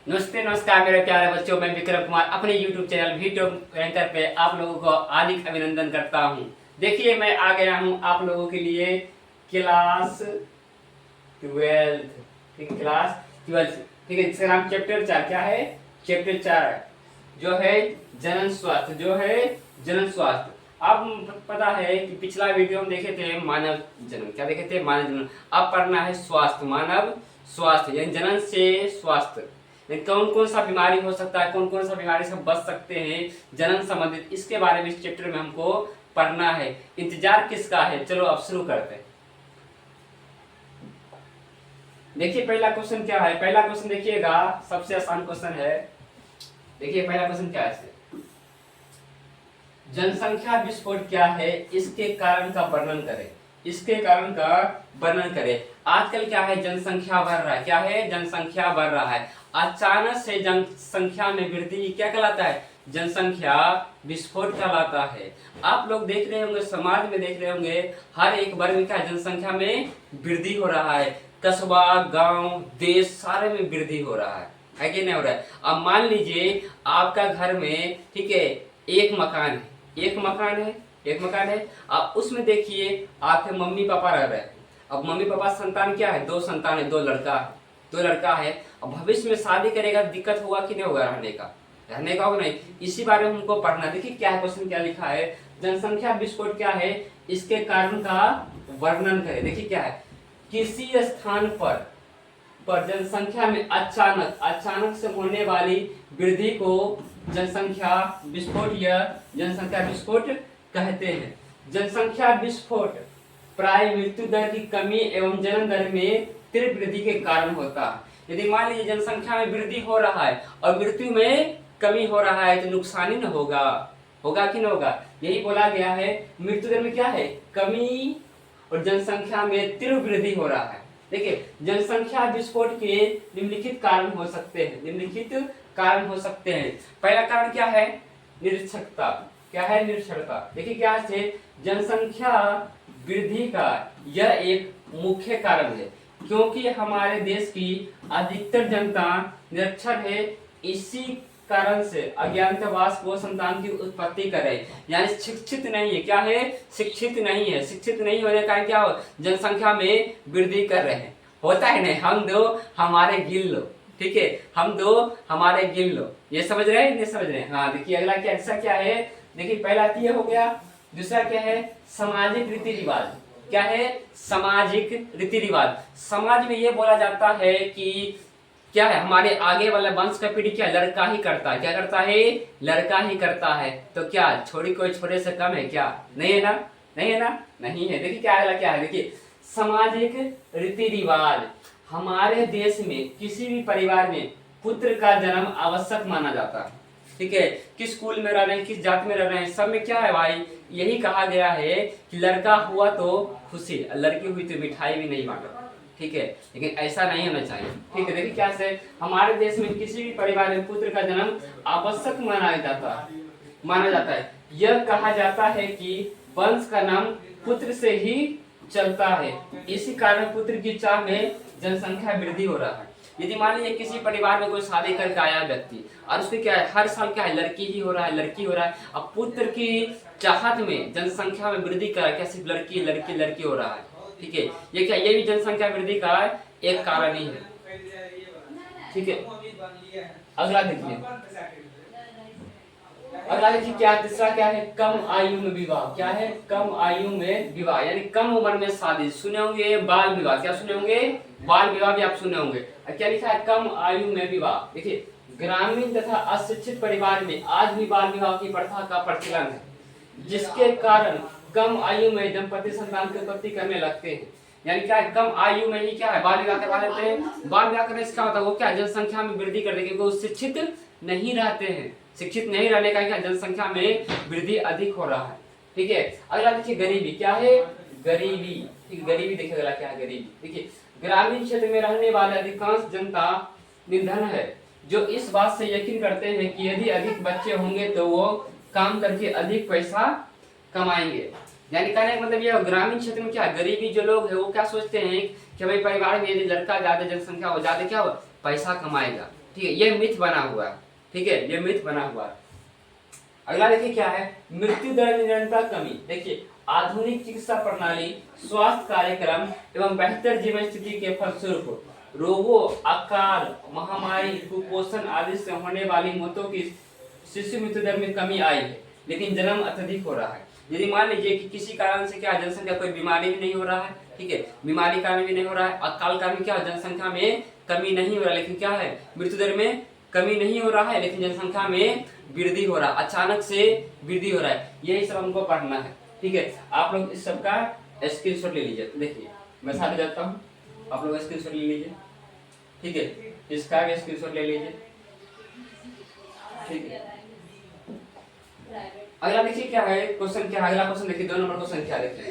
नमस्ते नमस्कार मेरे प्यारे बच्चों, मैं विक्रम कुमार अपने YouTube चैनल वीडियो एंकर पे आप लोगों को हार्दिक अभिनंदन करता हूं। देखिए मैं आ गया हूं आप लोगों के लिए क्लास 12। ठीक है, क्लास 12। ठीक है, इसका नाम चैप्टर 4 क्या है? चैप्टर 4 जो है जनन स्वास्थ्य, जो है जनन स्वास्थ्य। अब पता है कि पिछला वीडियो हम देखे थे मानव जन्म, क्या देखे थे? मानव जन्म। अब पढ़ना है स्वास्थ्य, मानव स्वास्थ्य यानी जनन से स्वास्थ्य। कौन कौन सा बीमारी हो सकता है, कौन कौन सा बीमारी से बच सकते हैं जनन संबंधित, इसके बारे में इस चैप्टर में हमको पढ़ना है। इंतजार किसका है? चलो अब शुरू करते हैं। देखिए पहला क्वेश्चन क्या है? पहला क्वेश्चन देखिएगा, सबसे आसान क्वेश्चन है। देखिए पहला क्वेश्चन क्या है? जनसंख्या विस्फोट क्या है, इसके कारण का वर्णन करें। इसके कारण का वर्णन करें। आजकल क्या है? जनसंख्या बढ़ रहा है। क्या है? जनसंख्या बढ़ रहा है। अचानक से जनसंख्या में वृद्धि क्या कहलाता है? जनसंख्या विस्फोट कहलाता है। आप लोग देख रहे होंगे, समाज में देख रहे होंगे, हर एक वर्ग में क्या जनसंख्या में वृद्धि हो रहा है। कस्बा, गांव, देश सारे में वृद्धि हो रहा है कि नहीं हो रहा है? अब मान लीजिए आपका घर में, ठीक है, एक मकान है, एक मकान है, एक मकान है। अब उसमें देखिए आपके मम्मी पापा रह रहे हैं। अब मम्मी पापा संतान क्या है? दो संतान है, दो लड़का है, दो लड़का है। अब भविष्य में शादी करेगा, दिक्कत होगा कि नहीं होगा? रहने का होगा नहीं। इसी बारे में हमको पढ़ना। देखिए क्या है क्वेश्चन, क्या लिखा है? जनसंख्या विस्फोट क्या है, इसके कारण का वर्णन करें। देखिए क्या है? किसी स्थान पर जनसंख्या में अचानक से होने वाली वृद्धि को जनसंख्या विस्फोट या जनसंख्या विस्फोट कहते हैं। जनसंख्या विस्फोट प्राय मृत्यु दर की कमी एवं जन्म दर में तीव्र वृद्धि के कारण होता है। यदि मान लीजिए जनसंख्या में वृद्धि हो रहा है और मृत्यु में कमी हो रहा है तो नुकसान ही न होगा, होगा कि न होगा? यही बोला गया है। मृत्यु दर में क्या है? कमी, और जनसंख्या में तीव्र वृद्धि हो रहा है। देखिए जनसंख्या विस्फोट के निम्नलिखित कारण हो सकते हैं, निम्नलिखित कारण हो सकते हैं। पहला कारण क्या है? निरक्षरता। क्या है? निरक्षरता। देखिए क्या है? जनसंख्या वृद्धि का यह एक मुख्य कारण है, क्योंकि हमारे देश की अधिकतर जनता निरक्षर है। इसी कारण से अज्ञातवास वो संतान की उत्पत्ति करे, यानी शिक्षित नहीं है। क्या है? शिक्षित नहीं है। शिक्षित नहीं होने का क्या हो? जनसंख्या में वृद्धि कर रहे हैं। होता है नहीं, हम दो हमारे गिन लो, ठीक है, हम दो हमारे गिन लो। ये समझ रहे हैं? नहीं समझ रहे हैं? हाँ देखिए अगला क्या, ऐसा क्या है? देखिए पहला तो ये हो गया। दूसरा क्या है? सामाजिक रीति रिवाज। क्या है? सामाजिक रीति रिवाज। समाज में ये बोला जाता है कि क्या है, हमारे आगे वाला वंश का पीढ़ी क्या लड़का ही करता है। क्या करता है? लड़का ही करता है। तो क्या छोरी कोई छोरे से कम है क्या? नहीं है ना? नहीं है ना? नहीं है। देखिए क्या है, क्या है? देखिए सामाजिक रीति रिवाज। हमारे देश में किसी भी परिवार में पुत्र का जन्म आवश्यक माना जाता है। ठीक है, किस कुल में रह रहे हैं, किस जात में रह रहे हैं, सब में क्या है भाई? यही कहा गया है कि लड़का हुआ तो खुशी, लड़की हुई तो मिठाई भी नहीं बांटो। ठीक है, लेकिन ऐसा नहीं होना चाहिए। ठीक है, देखिए क्या से हमारे देश में किसी भी परिवार में पुत्र का जन्म आवश्यक माना जाता है। यह कहा जाता है कि वंश का नाम पुत्र से ही चलता है। इसी कारण पुत्र की चाह में जनसंख्या वृद्धि हो रहा है। यदि मान लीजिए किसी परिवार में कोई शादी करके आया व्यक्ति और उसके क्या है, हर साल क्या है, लड़की ही हो रहा है, लड़की हो रहा है। अब पुत्र की चाहत में जनसंख्या में वृद्धि कर क्या सिर्फ लड़की लड़की लड़की हो रहा है। ठीक है, ये क्या, ये भी जनसंख्या वृद्धि का एक कारण ही है। ठीक है, अगला देखिए, अगला देखिए क्या, तीसरा क्या है? कम आयु में विवाह। क्या है? कम आयु में विवाह, यानी कम उम्र में शादी। सुने होंगे बाल विवाह। क्या सुने होंगे? बाल विवाह भी आप सुने होंगे। क्या लिखा है? कम आयु में विवाह। देखिए ग्रामीण तथा अशिक्षित परिवार में आज भी बाल विवाह की प्रथा का प्रचलन है, जिसके कारण कम आयु में दंपति संतान की उत्पत्ति करने लगते हैं। यानी क्या है? कम आयु में ही क्या है, बाल विवाह करवा देते हैं। बाल विवाह करने से क्या होता है? वो क्या जनसंख्या में वृद्धि कर देंगे, वो शिक्षित नहीं रहते हैं। शिक्षित नहीं रहने का क्या जनसंख्या में वृद्धि अधिक हो रहा है। ठीक है, अगला देखिए गरीबी। क्या है? गरीबी। ठीक, गरीबी देखिए अगला क्या है? गरीबी। देखिए ग्रामीण क्षेत्र में रहने वाले अधिकांश जनता निर्धन है, जो इस बात से यकीन करते हैं कि यदि अधिक बच्चे होंगे तो वो काम करके अधिक पैसा कमाएंगे। यानी कहने का मतलब ये ग्रामीण क्षेत्र में क्या गरीबी जो लोग है वो क्या सोचते हैं कि भाई परिवार में यदि लड़का ज्यादा जनसंख्या हो, ज्यादा क्या हो, पैसा कमाएगा। ठीक है, ये मिथ बना हुआ है। ठीक है, ये मिथ बना हुआ है। अगला देखिए क्या है, मृत्यु दर में निरंतर कमी। देखिए आधुनिक चिकित्सा प्रणाली, स्वास्थ्य कार्यक्रम एवं बेहतर जीवन स्थिति के फलस्वरूप रोगों, अकाल, महामारी, कुपोषण आदि से होने वाली मौतों की शिशु मृत्यु दर में कमी आई है, लेकिन जन्म अत्यधिक हो रहा है। यदि मान लीजिए कि किसी कारण से क्या जनसंख्या कोई बीमारी भी नहीं हो रहा है, ठीक है, बीमारी कारण भी नहीं हो रहा है, अकाल कारण क्या जनसंख्या में कमी नहीं हो रहा, लेकिन क्या है मृत्यु दर में कमी नहीं हो रहा है, लेकिन जनसंख्या में वृद्धि हो रहा है, अचानक से वृद्धि हो रहा है। यही सब हमको पढ़ना है। ठीक है, आप लोग इस सब का स्क्रीनशॉट ले लीजिए। देखिए मैं साथ जाता हूँ, आप लोग स्क्रीनशॉट ले लीजिए। ठीक है, इसका भी स्क्रीनशॉट ले लीजिए। ठीक है, अगला देखिए क्या है क्वेश्चन, क्या है अगला क्वेश्चन देखिए 2 नंबर क्वेश्चन क्या देखिए।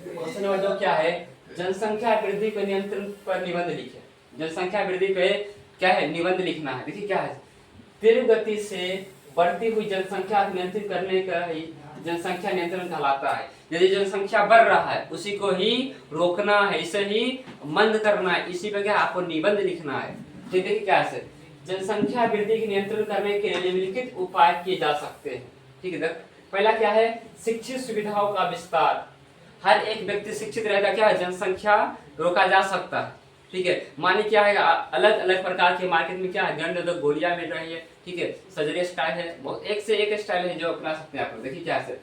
क्वेश्चन नंबर 2 क्या है, जनसंख्या वृद्धि को नियंत्रण पर निबंध लिखे। जनसंख्या वृद्धि पे क्या है निबंध लिखना है। देखिए क्या है, तीव्र गति से बढ़ती हुई जनसंख्या को नियंत्रित करने का ही जनसंख्या नियंत्रण कहलाता है। यदि जनसंख्या बढ़ रहा है उसी को ही रोकना है, इसे ही मंद करना है, इसी पे क्या आपको निबंध लिखना है। ठीक है, क्या है जनसंख्या वृद्धि के नियंत्रण करने के लिए निम्नलिखित उपाय किए जा सकते हैं। ठीक है, पहला क्या है, शिक्षित सुविधाओं का विस्तार। हर एक व्यक्ति शिक्षित रहेगा क्या जनसंख्या रोका जा सकता है। ठीक है, मानिए क्या है अलग अलग प्रकार के मार्केट में क्या है गंध तो गोलियां मिल रही है। ठीक है, सर्जरी स्टाइल है, बहुत एक से एक स्टाइल है जो अपना सकते हैं आप लोग। देखिए क्या है,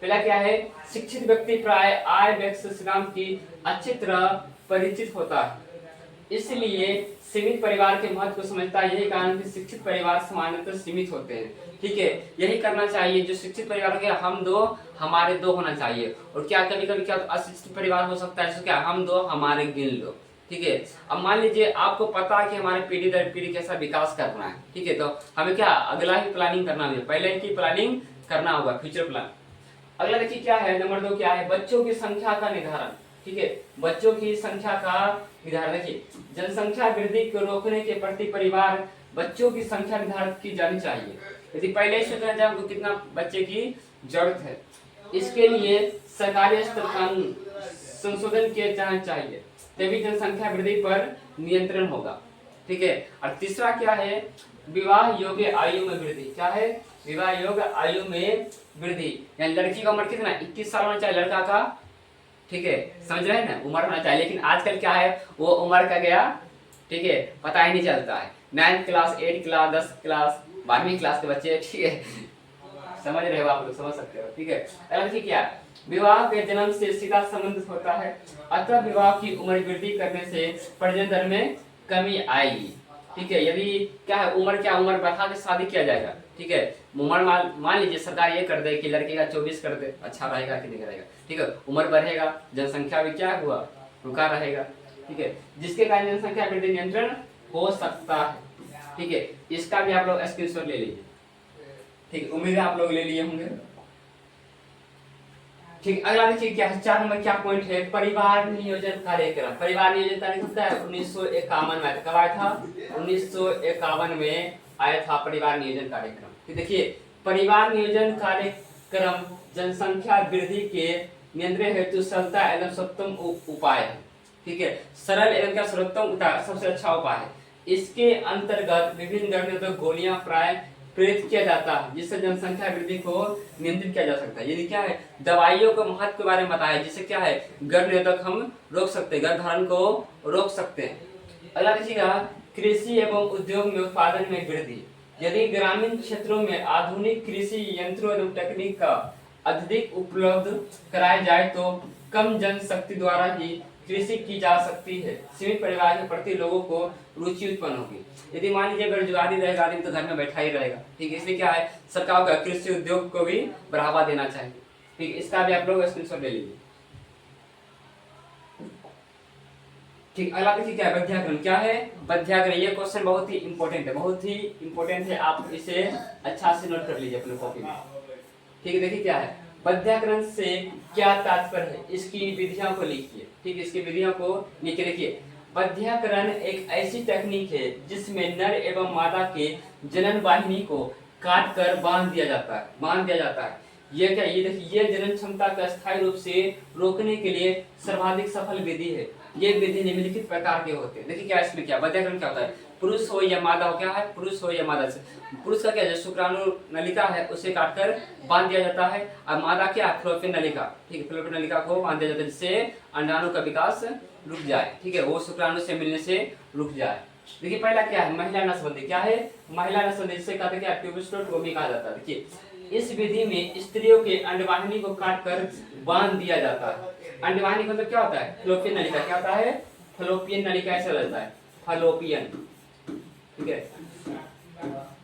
पहला क्या है, शिक्षित व्यक्ति प्राय आय व्यय श्रम की अच्छी तरह परिचित होता है, इसलिए सीमित परिवार के महत्व को समझता है। यही कारण कि शिक्षित परिवार सामान्यतः सीमित होते हैं। ठीक है, यही करना चाहिए। जो शिक्षित परिवार के हम दो हमारे दो होना चाहिए। और क्या कभी कभी क्या अशिक्षित परिवार हो सकता है, क्या हम दो हमारे गिन लो। ठीक है, अब मान लीजिए आपको पता है कि हमारे पीढ़ी दर पीढ़ी कैसा विकास करना है। ठीक है, तो हमें क्या अगला ही प्लानिंग करना होगा, पहले की प्लानिंग करना होगा, फ्यूचर प्लान। अगला देखिए क्या है, नंबर 2 क्या है, बच्चों की संख्या का निर्धारण। ठीक है, बच्चों की संख्या का निर्धारण। देखिए जनसंख्या वृद्धि को रोकने के प्रति परिवार बच्चों की संख्या निर्धारित की जानी चाहिए। यदि पहले से सोचना चाहिए कितना बच्चे की जरूरत है, इसके लिए सरकारी स्तर कानून संशोधन किए जाना चाहिए, तभी जनसंख्या वृद्धि पर नियंत्रण होगा। ठीक है, और तीसरा क्या है, विवाह योग्य आयु में वृद्धि। क्या है, विवाह योग्य आयु में वृद्धि। यानी लड़की का उम्र कितना 21 साल होना चाहिए, लड़का का। ठीक है, समझ रहे हैं ना, उम्र होना चाहिए। लेकिन आजकल क्या है वो उम्र का गया, ठीक है, पता ही नहीं चलता है। 9th class 8th class 10th class 12वीं क्लास के बच्चे। ठीक है, समझ रहे हो आप लोग, समझ सकते हो। ठीक है, देखिए क्या विवाह के जन्म से सीधा संबंध होता है, अतः विवाह की उम्र वृद्धि करने से प्रजनन दर में कमी आएगी। ठीक है, यदि क्या है उम्र बढ़ा के शादी किया जाएगा। ठीक है, उम्र मान लीजिए सरकार ये कर दे कि लड़के का 24 कर दे, अच्छा रहेगा कि नहीं रहेगा। ठीक है, उम्र बढ़ेगा, जनसंख्या भी क्या हुआ रुका रहेगा। ठीक है, जिसके कारण जनसंख्या वृद्धि नियंत्रण हो सकता है। ठीक है, इसका भी आप लोग स्क्रीनशॉट ले लीजिए। ठीक, उम्मीद है आप लोग ले लिए होंगे। ठीक, अगला देखिए क्या है, 4 नंबर क्या पॉइंट है, परिवार नियोजन कार्यक्रम। परिवार नियोजन कार्यक्रम 1951 में कब आया था, 1951 में आया था परिवार नियोजन कार्यक्रम। ठीक, देखिए परिवार नियोजन कार्यक्रम जनसंख्या वृद्धि के नियंत्रण हेतु सरलता एवं सर्वोत्तम उपाय है। ठीक है, सरल एवं क्या सर्वोत्तम उपाय, सबसे अच्छा उपाय है। इसके अंतर्गत विभिन्न गर्भनिरोधक गोलियां प्राय प्रेरित किया जाता है, जिससे जनसंख्या वृद्धि को नियंत्रित किया जा सकता है। यदि क्या है दवाइयों के महत्व के बारे में बताया, जिससे क्या है गर्भनिरोधक हम रोक सकते हैं, गर्भधारण को रोक सकते हैं। अगला देखिएगा, कृषि एवं उद्योग में उत्पादन में वृद्धि। यदि ग्रामीण क्षेत्रों में आधुनिक कृषि यंत्रों एवं तकनीक का अधिक उपलब्ध कराया जाए तो कम जनशक्ति द्वारा ही कृषि की जा सकती है, सीमित परिवार के प्रति लोगों को रुचि उत्पन्न होगी। यदि मान लीजिए बेरोजगारी रहेगा, आदमी तो घर में बैठा ही रहेगा। ठीक है, इसलिए क्या है सरकार का कृषि उद्योग को भी बढ़ावा देना चाहिए। ठीक, इसका भी आप लोग स्क्रीनशॉट ले लीजिए। ठीक, अगला देखिए क्या है, बध्याकरण। क्या है बध्याकरण, ये क्वेश्चन बहुत ही इंपॉर्टेंट है, बहुत ही इंपॉर्टेंट है, आप इसे अच्छा से नोट कर लीजिए अपने कॉपी में। ठीक है, देखिए क्या है बध्याकरण से क्या तात्पर्य है, इसकी विधियों को लिखिए। ठीक है, इसकी विधियों को लिख के देखिए। बध्याकरण एक ऐसी तकनीक है जिसमें नर एवं मादा के जनन वाहिनी को काट कर बांध दिया जाता है। ये क्या, ये देखिए ये जनन क्षमता का स्थायी रूप से रोकने के लिए सर्वाधिक सफल विधि है। ये विधि निम्नलिखित प्रकार के होते हैं। देखिए क्या इसमें क्या बध्याकरण क्या होता है, पुरुष हो या मादा हो, क्या है, पुरुष हो या मादा से, पुरुष का क्या है, जो शुक्राणु नलिका है उसे काटकर बांध दिया जाता है, और मादा क्या है, फ्लोपियन नलिका, ठीक है, फ्लोपियन नलिका को बांध दिया जाता है जिससे अंडाणु का विकास रुक जाए, ठीक है, वो शुक्राणु से मिलने से रुक जाए। देखिए पहला क्या है, महिला नसबंदी, क्या है, महिला नसबंदी, जिसे कहते हैं क्या, ट्यूबिस्टोटोमी कहा जाता है। देखिए इस विधि में स्त्रियों के अंडवाहिनी को काटकर बांध दिया जाता है। अंडवाहिनी मतलब क्या होता है, फ्लोपियन नलिका, क्या होता है, फ्लोपियन नलिका ऐसा लगता है, फलोपियन, ठीक है,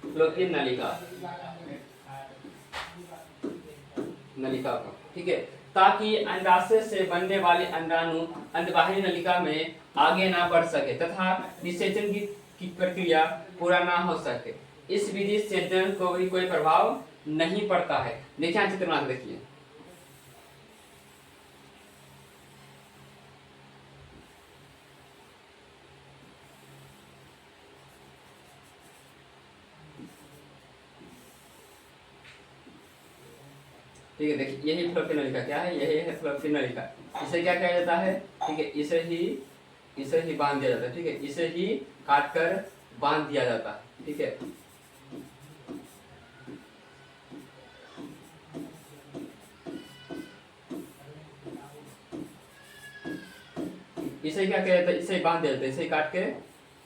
फ्लोपियन नलिका, नलिका को, ठीक है, ताकि अंडाशय से बनने वाले अंडाणु अंडवाहिनी नलिका में आगे ना बढ़ सके तथा निषेचन की प्रक्रिया पूरा ना हो सके। इस विधि से जनन को भी कोई प्रभाव नहीं पड़ता है। देखिए यहाँ चित्र बना के देखिए, ठीक है, देखिए यही फ्लोपियन नलिका, क्या है, यही है फ्लोपियन नलिका, इसे क्या कहा जाता है, ठीक है, इसे ही बांध दिया जाता है, ठीक है, इसे ही काट कर बांध दिया जाता है, ठीक है। इसे क्या किया जाता है, इसे बांध दिया जाता है, इसे काट के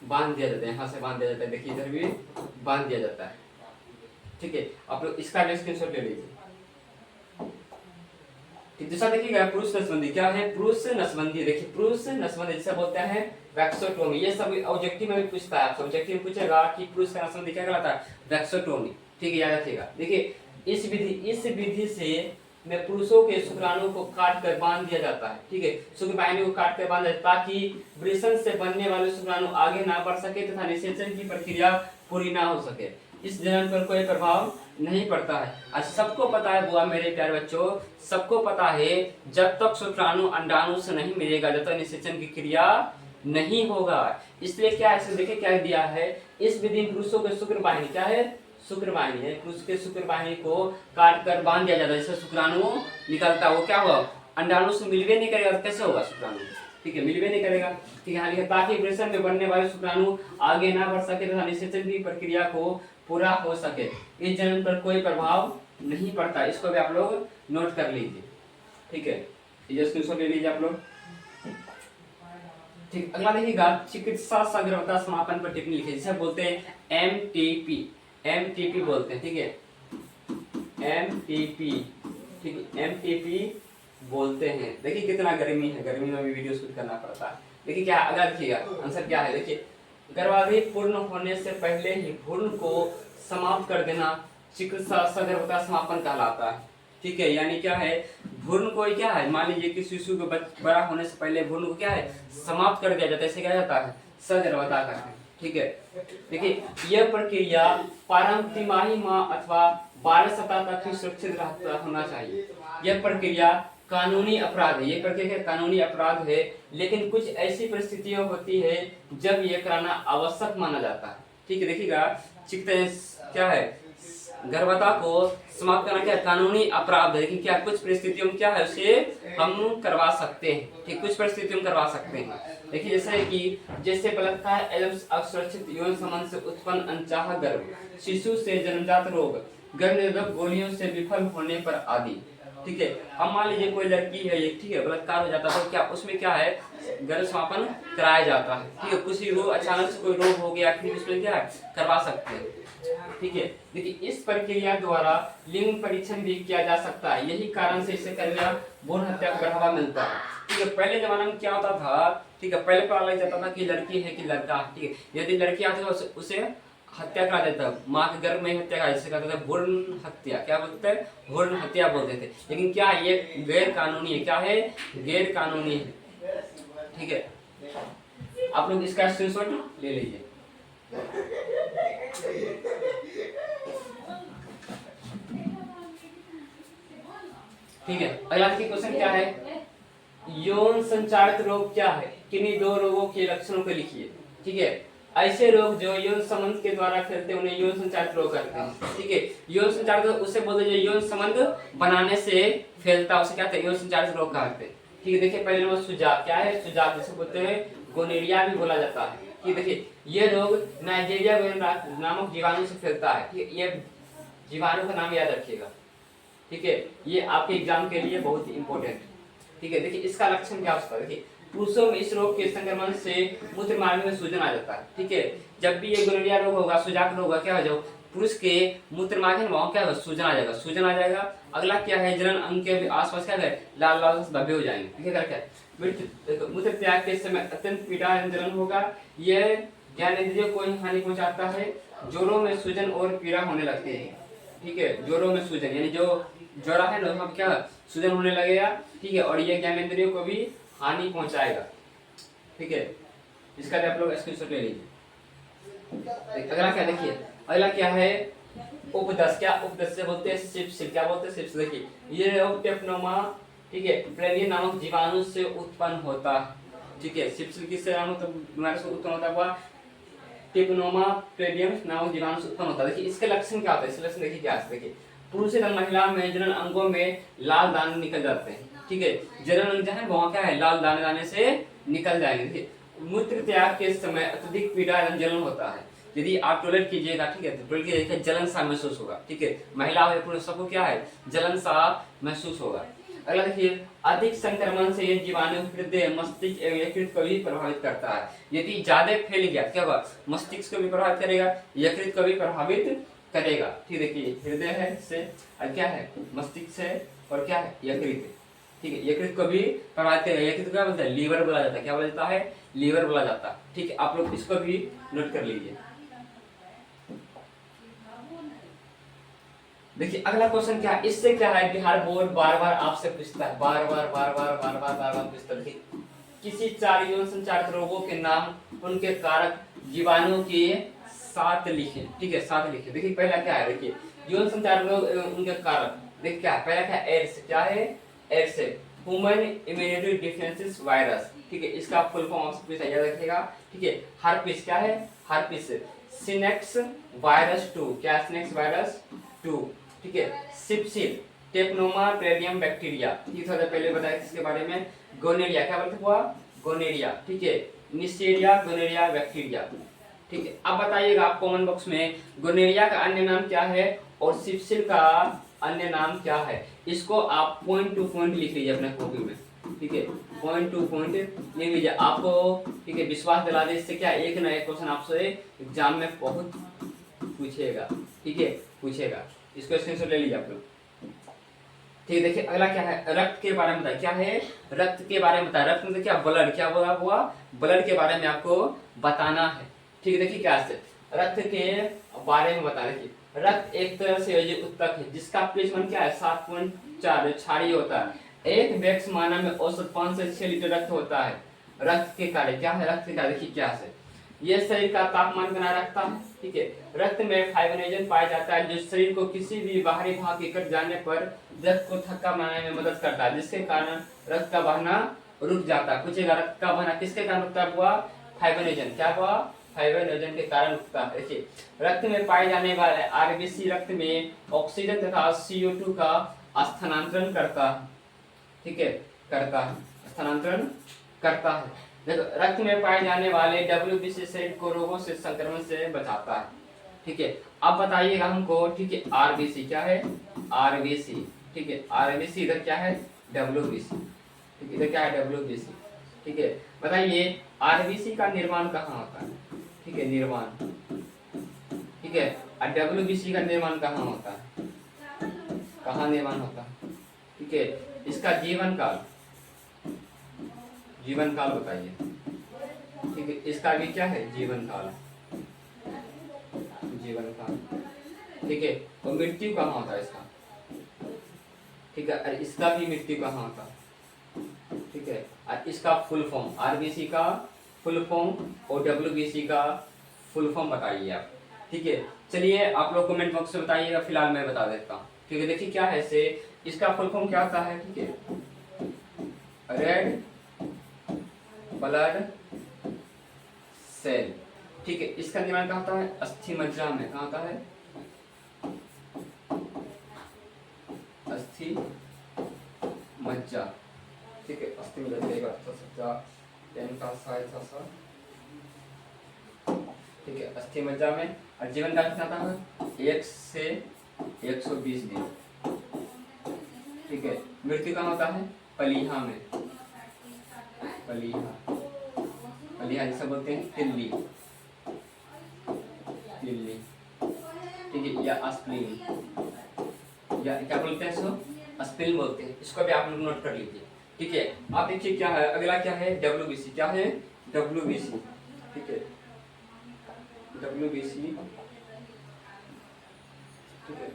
बांध दिया जाता है, यहाँ से बांध दिया जाता है, देखिए इधर भी बांध दिया जाता है, ठीक है। आप लोग इसका भी स्क्रीनशॉट ले लीजिए। दूसरा देखिएगा पुरुष नसबंदी, क्या है, पुरुष नसबंदी, देखिए पुरुष नसबंदी जिसे बोलते हैं वैक्सोटोमी, ये सब ऑब्जेक्टिव में भी पूछता है, आपसे ऑब्जेक्टिव में पूछेगा कि पुरुष का नसबंदी क्या कहलाता है, वैक्सोटोमी, ठीक है, याद रखिएगा। देखिए इस विधि से में पुरुषों के शुक्राणु को काट कर बांध दिया जाता है, ठीक है, शुक्र वाहिनी को काट कर बांध दिया ताकि वृषण से बनने वाले शुक्राणु आगे ना बढ़ सके तथा निषेचन की प्रक्रिया पूरी ना हो सके। इस जनन पर कोई प्रभाव नहीं पड़ता है। आज सबको पता है बुआ मेरे प्यारे बच्चों, सबको पता है जब तक शुक्राणु अंडाणु से नहीं मिलेगा, जब तक निषेचन की क्रिया नहीं होगा। इसलिए क्या है, देखिए क्या दिया है, इस विधि में पुरुषों के शुक्र वाहिनी, क्या है, शुक्र वाहिनी है, पुरुष के शुक्र वाहिनी को काट कर बांध दिया जाता है, जिससे शुक्राणु निकलता है, वो क्या होगा, अंडाणु से मिलवे नहीं करेगा, तो कैसे होगा शुक्राणु, ठीक है, मिलवे नहीं करेगा, ठीक है, ताकि वृषण में बनने वाले शुक्राणु आगे ना बढ़ सके तथा निषेचन की प्रक्रिया को पूरा हो सके। इस जनन पर कोई प्रभाव नहीं पड़ता, इसको भी आप लोग नोट कर लीजिए, ठीक है, ये स्क्रीनशॉट ले लीजिए आप लोग, ठीक। अगला देखिएगा चिकित्सा सगर्भता समापन पर टिप्पणी लिखिए, जिसे बोलते हैं एमटीपी बोलते हैं, ठीक है, एमटीपी, ठीक है, एमटीपी बोलते हैं। देखिए कितना गर्मी है, गर्मी में भी वीडियो शूट करना पड़ता है। देखिए क्या अगला देखिएगा आंसर क्या है, देखिए गर्भावधि पूर्ण होने से पहले ही भ्रूण को समाप्त कर देना चिकित्सा सगर्भता समापन कहलाता है, ठीक है, यानी क्या है, भ्रूण को क्या है, मान लीजिए कि शिशु को बड़ा होने से पहले भ्रूण को क्या है, समाप्त कर दिया जाता है, इसे क्या जाता है, सगर्भता कहते हैं, ठीक है। देखिए यह प्रक्रिया प्रारंभ तिमाही माह अथवा 12 सप्ताह तक ही सुरक्षित होना चाहिए। यह प्रक्रिया कानूनी अपराध है, ये प्रक्रिया कानूनी अपराध है, लेकिन कुछ ऐसी परिस्थितियां होती है जब ये कराना आवश्यक माना जाता है, ठीक है। देखिएगा क्या है, गर्भता को समाप्त करना क्या कानूनी अपराध है, लेकिन क्या कुछ परिस्थितियों में क्या है उसे हम करवा सकते हैं, ठीक, कुछ परिस्थितियों में करवा सकते हैं। देखिए जैसे बलात्कार एवं असुरक्षित यौन संबंध से उत्पन्न अनचाहा गर्भ, शिशु से जन्मजात रोग, गर्भ निरोधक गोलियों से विफल होने पर आदि, ठीक है। अब मान लीजिए कोई लड़की है, ठीक है, बलात्कार हो जाता है, तो क्या उसमें क्या है, गर्भ समापन कराया जाता है, ठीक है, कुछ रोग अचानक से कोई रोग हो गया, फिर उसमें क्या है करवा सकते हैं, ठीक है। देखिए इस प्रक्रिया द्वारा लिंग परीक्षण भी किया जा सकता है, यही कारण से इसे कन्या भ्रूण हत्या को बढ़ावा मिलता है, ठीक है। पहले जमाने में क्या होता था, ठीक है, पहले पता लग जाता था कि लड़की है कि लड़का, ठीक है, यदि लड़की आती तो उसे हत्या करा देता, माँ के गर्भ में हत्या करा, जिसे कहते थे भ्रूण हत्या, क्या बोलते हैं, भ्रूण हत्या बोलते थे। लेकिन क्या ये गैर कानूनी है, क्या है, गैर कानूनी है, ठीक है। आप लोग इसका स्क्रीनशॉट ले लीजिए। ठीक है, अगला क्वेश्चन क्या है, यौन संचारित रोग क्या है, किन्हीं दो रोगों के लक्षणों को लिखिए, ठीक है। ऐसे रोग जो यौन संबंध के द्वारा फैलते हैं उन्हें यौन संचारित रोग कहते हैं, ठीक है। यौन संचारित उसे बोलते हैं जो यौन संबंध बनाने से फैलता है, उसे क्या कहते हैं, यौन संचारित रोग कहते हैं, ठीक है। देखिए पहले नंबर सुजाक, क्या है सुजाक, जिसे बोलते हैं गोनेरिया भी बोला जाता है, कि देखिए ये रोग नाइजीरिया नामक जीवाणु से फैलता है। ठीक है, ये जीवाणु का नाम याद रखिएगा। ठीक है, ये आपके एग्जाम के लिए बहुत ही इंपॉर्टेंट। ठीक है, देखिए इसका लक्षण क्या होता है। देखिए पुरुषों में इस रोग के संक्रमण से मूत्र मार्ग में सूजन आ जाता है। ठीक है, जब भी ये गोनोरिया रोग होगा, सुजाक रोग होगा, क्या हो जाओ पुरुष के मूत्र मार्ग में वहां क्या होगा, सूजन आ जाएगा, सूजन आ जाएगा। अगला क्या है, जनन अंग के आसपास क्या है, लाल लाल धब्बे हो जाएंगे। ठीक है, क्या है मूत्र त्याग के समय अत्यंत पीड़ा जलन होगा। यह ज्ञानेंद्रियों को हानि पहुंचाता है। जोड़ों में सूजन और पीड़ा होने लगती है। ठीक है, जोड़ों में सूजन यानी जो जोड़ा है ना वहां क्या सूजन होने लगेगा। ठीक है, और ये ज्ञानेंद्रियों को भी हानि पहुंचाएगा। ठीक है, इसका भी आप लोग स्क्रीनशॉट ले लीजिए। अगला क्या देखिए, अगला क्या है उपदस। क्या उपदस से बोलते हैं सिप्सिल। क्या बोलते हैं सिप्सिल। देखिए ये रोग टेपनोमा, ठीक है, प्लेनिया नामक जीवाणु से उत्पन्न होता है। ठीक है, सिप्सिल किससे बीमारी से उत्पन्न होता हुआ टेपनोमा प्लेनियम नामक जीवाणु से उत्पन्न होता है। देखिए इसके लक्षण क्या होता है, इसके लक्षण देखिए क्या है। देखिए पुरुष एवं महिला में जनन अंगों में लाल दाने निकल जाते हैं। ठीक है, जनन अंग जहाँ वहां क्या है, लाल दाने दाने से निकल जाएंगे। देखिए मूत्र त्याग के समय अत्यधिक पीड़ा एवं जलन होता है। यदि आप टॉयलेट कीजिएगा, ठीक है, तो टॉयलेट कीजिएगा जलन सा महसूस होगा। ठीक है, महिला हो या पुरुष सबको क्या है, जलन सा महसूस होगा। अगला देखिए अधिक संक्रमण से ये जीवाणु हृदय मस्तिष्क एवं यकृत को भी प्रभावित करता है। यदि ज्यादा फैल गया क्या होगा, मस्तिष्क को भी प्रभावित करेगा, यकृत को भी प्रभावित करेगा। ठीक, देखिए हृदय है से और क्या है मस्तिष्क से और क्या है यकृत। ठीक है, यकृत को भी प्रभावित करेगा। यकृत क्या बोलता है, लीवर बोला जाता है। क्या बोला जाता है, लीवर बोला जाता है। ठीक है, आप लोग इसको भी नोट कर लीजिए। देखिए अगला क्वेश्चन क्या है, इससे क्या है बिहार बोर्ड बार बार आपसे पूछता है, बार बार पूछता है। किसी 4 यौन संचारित रोगों के नाम, उनके कारक, जीवाणु के 7 लिखे। ठीक है, 7 लिखे। देखिए पहला क्या है, देखिए यौन संचार रोग एवं उनके कारक। देखिए क्या है, पहला क्या है, एड्स। क्या है, एड्स है ह्यूमन इम्यूनिटी डिफिशिएंसी वायरस। ठीक है, इसका फुल फॉर्म आपसे पूछा याद रखिएगा। ठीक है, हर्पिस। क्या है, हर्पिस सिनेक्स वायरस 2। क्या है, सिनेक्स वायरस 2। ठीक है, सिप्सिल टेपनोमा प्लेनियम बैक्टीरिया। ये थोड़ा पहले बताया इसके बारे में। गोनेरिया। क्या बोलते हुआ, गोनेरिया। ठीक है, निस्टेरिया गोनेरिया बैक्टीरिया। ठीक है, अब बताइएगा आप कमेंट बॉक्स में गोनेरिया का अन्य नाम क्या है और सिप्सिल का अन्य नाम क्या है। इसको आप पॉइंट टू पॉइंट लिख लीजिए अपने कॉपी में। ठीक है, पॉइंट टू पॉइंट लिख लीजिए। आपको ठीक है विश्वास दिला दे, इससे क्या एक ना एक क्वेश्चन आपसे एग्जाम में बहुत पूछेगा। ठीक है, पूछेगा, इसको स्क्रीनशॉट ले लीजिए आप लोग। ठीक है, देखिए अगला क्या है, रक्त के बारे में बताया। क्या है, रक्त के बारे में बताया। रक्त में क्या ब्लड। क्या बोला हुआ, ब्लड के बारे में आपको बताना है। ठीक है, देखिए क्या है रक्त के बारे में बता। देखिए रक्त एक तरह से उत्तक है जिसका पीएच क्या है 7.4 क्षारीय होता है। एक व्यक्ति मानव में औसत 5 से 6 लीटर रक्त होता है। रक्त के कार्य क्या है, रक्त के कार्य देखिए क्या है, ये शरीर का तापमान बनाए रखता है। ठीक है, रक्त में फाइब्रिनोजन पाया जाता है जो शरीर को किसी भी बाहरी भाग के कट जाने पर रक्त को थक्का बनाने में मदद करता है, जिसके कारण रक्त का बहना रुक जाता है। पूछेगा रक्त का बहना किसके कारण रुकता हुआ, फाइब्रिनोजन। क्या हुआ, फाइब्रिनोजन के कारण रुकता है। देखिए रक्त में पाए जाने वाले आरबीसी रक्त में ऑक्सीजन तथा CO2 का स्थानांतरण करता है। ठीक है, करता है, स्थानांतरण करता है। देखो रक्त में पाए जाने वाले WBC शरीर को रोगों से संक्रमण से बचाता है। ठीक है, अब बताइएगा हमको। ठीक है, RBC क्या है, RBC। ठीक है, RBC इधर क्या है, WBC। ठीक है, इधर क्या है, WBC। ठीक है, बताइए RBC का निर्माण कहाँ होता है। ठीक है, निर्माण। ठीक है, और WBC का निर्माण कहाँ होता है, कहाँ निर्माण होता है। ठीक है, इसका जीवन काल, जीवन काल बताइए। ठीक है, इसका भी क्या है, जीवन काल, जीवन काल। ठीक है, और मृत्यु कहाँ होता है इसका। ठीक है, और इसका भी मृत्यु कहाँ होता है। ठीक है, और इसका फुल फॉर्म, आरबीसी का फुल फॉर्म और WBC का फुल फॉर्म बताइए आप। ठीक है, चलिए आप लोग कमेंट बॉक्स में बताइएगा, फिलहाल मैं बता देता हूँ। ठीक है, देखिए क्या है इसे, इसका फुल फॉर्म क्या होता है। ठीक है, रेड ब्लड सेल। ठीक है, इसका निर्माण कहाँ होता है, अस्थि मज्जा में। कहाँ होता है, अस्थि मज्जा। ठीक है, अस्थि मज्जा ठीक है, अस्थि मज्जा में। और जीवन काल कितना था? 1 से 120 दिन। ठीक है, मृत्यु कहाँ होता है? पलीहा में। पलीहा, पलीहा जिसे बोलते हैं तिल्ली, तिल्ली। ठीक है, या अस्प्लीन, या क्या बोलते हैं इसको? अस्प्लीन बोलते हैं। इसको भी आप लोग नोट कर लीजिए। ठीक है, आप देखिए क्या है अगला, क्या है? WBC। क्या है? WBC। ठीक है, WBC। ठीक है,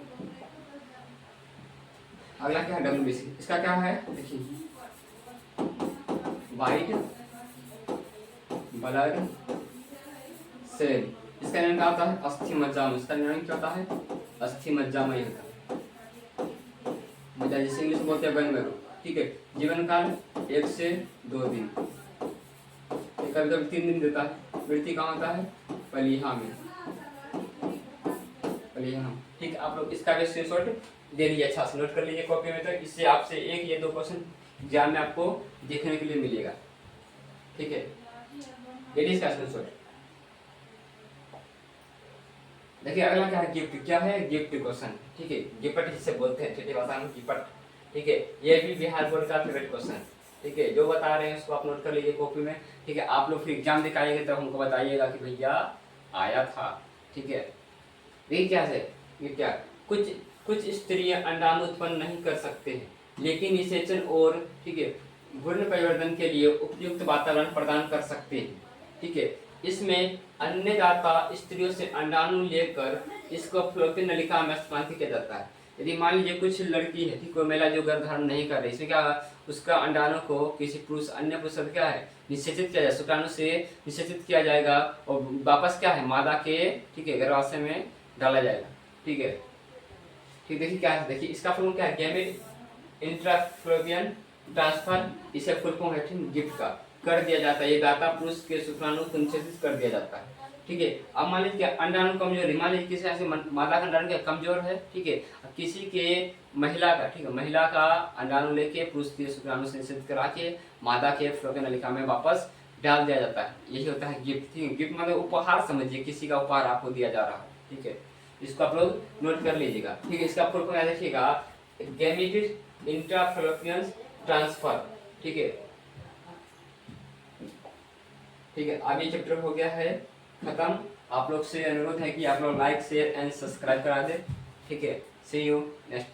अगला क्या है? WBC। इसका क्या है? देखिए, वाइट ब्लड सेल। इसका निर्माण क्या होता है? अस्थि मज्जा में। इसका निर्माण क्या होता है? अस्थि मज्जा में होता है। मज्जा जिसे इंग्लिश में बोलते हैं बन मेरो। ठीक है, जीवन काल 1 से 2 दिन, कभी कभी 3 दिन देता है। मृत्यु कहाँ होता है? पलीहा में, पलीहा। ठीक है, आप लोग इसका भी स्क्रीनशॉट दे लीजिए, अच्छा से नोट कर लीजिए कॉपी में। तो इससे आपसे 1 या 2 क्वेश्चन एग्जाम में आपको देखने के लिए मिलेगा। ठीक है, ये इसका स्क्रीनशॉट। देखिए अगला क्या है? गिफ्ट। क्या है? Gift question. ठीक है, गिफ्ट जिसे बोलते हैं ठेठी भाषा में गिफ्ट। ठीक है, ये भी बिहार बोर्ड का फेवरेट क्वेश्चन। ठीक है, जो बता रहे हैं उसको आप नोट कर लीजिए कॉपी में। ठीक है, आप लोग फिर एग्जाम दिखाइएगा तब हमको बताइएगा कि भैया आया था। ठीक है, देखिए क्या है ये, क्या कुछ कुछ स्त्रियां अंडाणु उत्पन्न नहीं कर सकते हैं, लेकिन निषेचन और ठीक है भ्रूण परिवर्तन के लिए उपयुक्त वातावरण प्रदान कर सकते हैं। ठीक है, इसमें अन्नदाता स्त्रियों से अंडाणु लेकर इसको फ्लोपिन नलिका में इस्तेमाल किया जाता है। यदि मान लीजिए कुछ लड़की है, ठीक, कोई महिला जो गर्भ धारण नहीं कर रही, इसमें क्या, उसका अंडाणु को किसी पुरुष, अन्य पुरुष से क्या है, निषेचित किया जाए, शुक्राणु से निषेचित किया जाएगा और वापस क्या है, मादा के ठीक है गर्भाशय में डाला जाएगा। ठीक है, ठीक, देखिए क्या है, देखिए इसका फुल क्या है? गैमेट इंट्राफ्लोपियन ट्रांसफर, इसे फुल फॉर्म है गिफ्ट का कर दिया जाता है। ये दाता पुरुष के शुक्राणु को निषेचित कर दिया जाता है। ठीक है, अब मान लीजिए अंडाणु कमजोर है, मान लीजिए किसी ऐसे मादा का अंडाणु क्या कमजोर है। ठीक है, किसी के महिला का, ठीक है, महिला का अंडाणु लेके पुरुष के शुक्राणु से निषेचित करा के मादा के फ्लोपियन नलिका में वापस डाल दिया जाता है। यही होता है गिफ्ट। ठीक है, गिफ्ट मतलब उपहार समझिए, किसी का उपहार आपको दिया जा रहा है। ठीक है, इसको आप लोग नोट कर लीजिएगा। ठीक है, इसका फुल फॉर्म देखिएगा, गैमेटिक इंट्राफ्लोपियन ट्रांसफर। ठीक है, ठीक है, अब ये चैप्टर हो गया है खत्म। आप लोग से अनुरोध है कि आप लोग लाइक शेयर एंड सब्सक्राइब करा दे। ठीक है, सी यू नेक्स्ट।